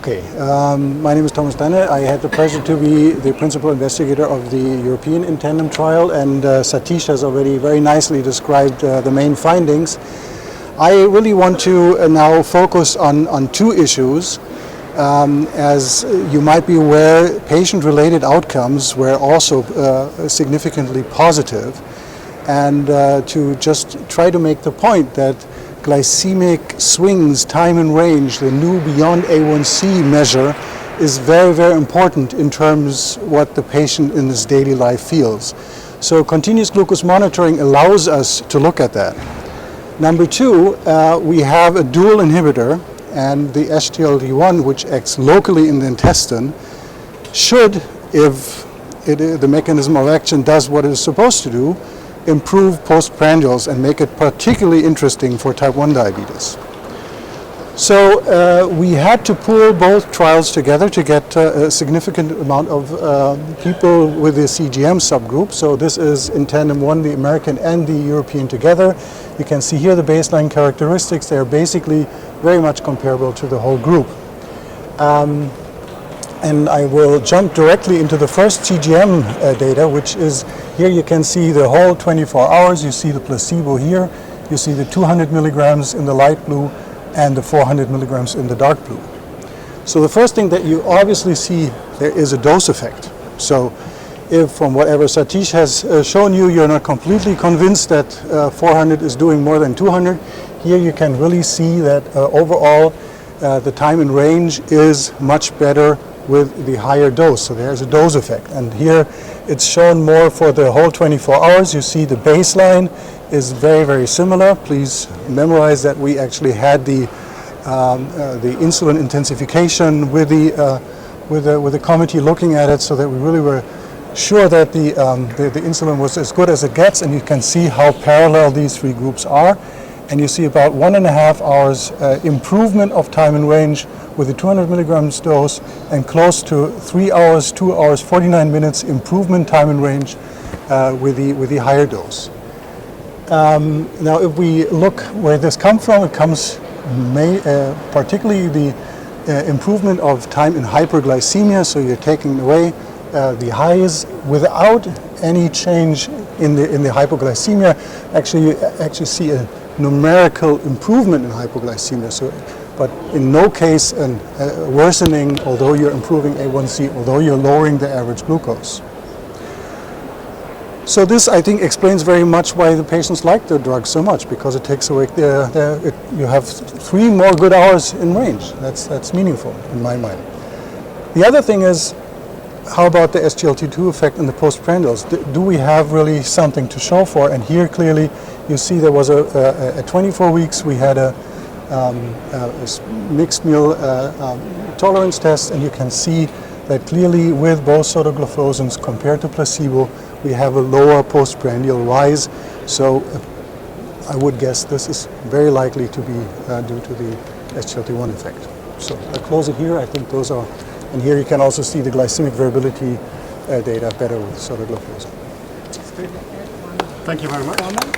Okay, my name is Danne. I had the pleasure to be the principal investigator of the European in tandem trial, and Satish has already very nicely described the main findings. I really want to now focus on two issues. As you might be aware, patient-related outcomes were also significantly positive, and to just try to make the point that glycemic swings, time and range, the new beyond A1C measure, is very, very important in terms what the patient in his daily life feels. So continuous glucose monitoring allows us to look at that. Number two, we have a dual inhibitor, and the SGLT1, which acts locally in the intestine, should, if the mechanism of action does what it is supposed to do, improve postprandials and make it particularly interesting for type 1 diabetes. So we had to pool both trials together to get a significant amount of people with the CGM subgroup. So this is in tandem 1, the American and the European together. You can see here the baseline characteristics. They are basically very much comparable to the whole group. And I will jump directly into the first CGM data, which is, here you can see the whole 24 hours. You see the placebo here. You see the 200 milligrams in the light blue and the 400 milligrams in the dark blue. So the first thing that you obviously see, there is a dose effect. So if from whatever Satish has shown you, you're not completely convinced that 400 is doing more than 200, here you can really see that overall the time in range is much better with the higher dose. So there's a dose effect. And here it's shown more for the whole 24 hours. You see the baseline is very, very similar. Please memorize that we actually had the insulin intensification with the committee looking at it, so that we really were sure that the insulin was as good as it gets, and you can see how parallel these three groups are. And you see about 1.5 hours improvement of time in range with the 200 milligrams dose, and close to 3 hours, 2 hours, 49 minutes improvement time in range with the higher dose. Now, if we look where this comes from, it comes particularly the improvement of time in hyperglycemia. So you're taking away the highs without any change in the hypoglycemia. Actually, you actually see a numerical improvement in hypoglycemia. So, but in no case a worsening, although you're improving A1C, although you're lowering the average glucose. So this, I think, explains very much why the patients like the drug so much, because it takes away you have 3 more good hours in range. That's meaningful in my mind. The other thing is, how about the SGLT2 effect in the postprandials? Do we have really something to show for? And here clearly you see there was at 24 weeks we had a mixed meal tolerance test, and you can see that clearly with both sotagliflozins compared to placebo, we have a lower postprandial rise. So I would guess this is very likely to be due to the SGLT1 effect. So I'll close it here. I think those are, and here you can also see the glycemic variability data better with sotagliflozin. Thank you very much.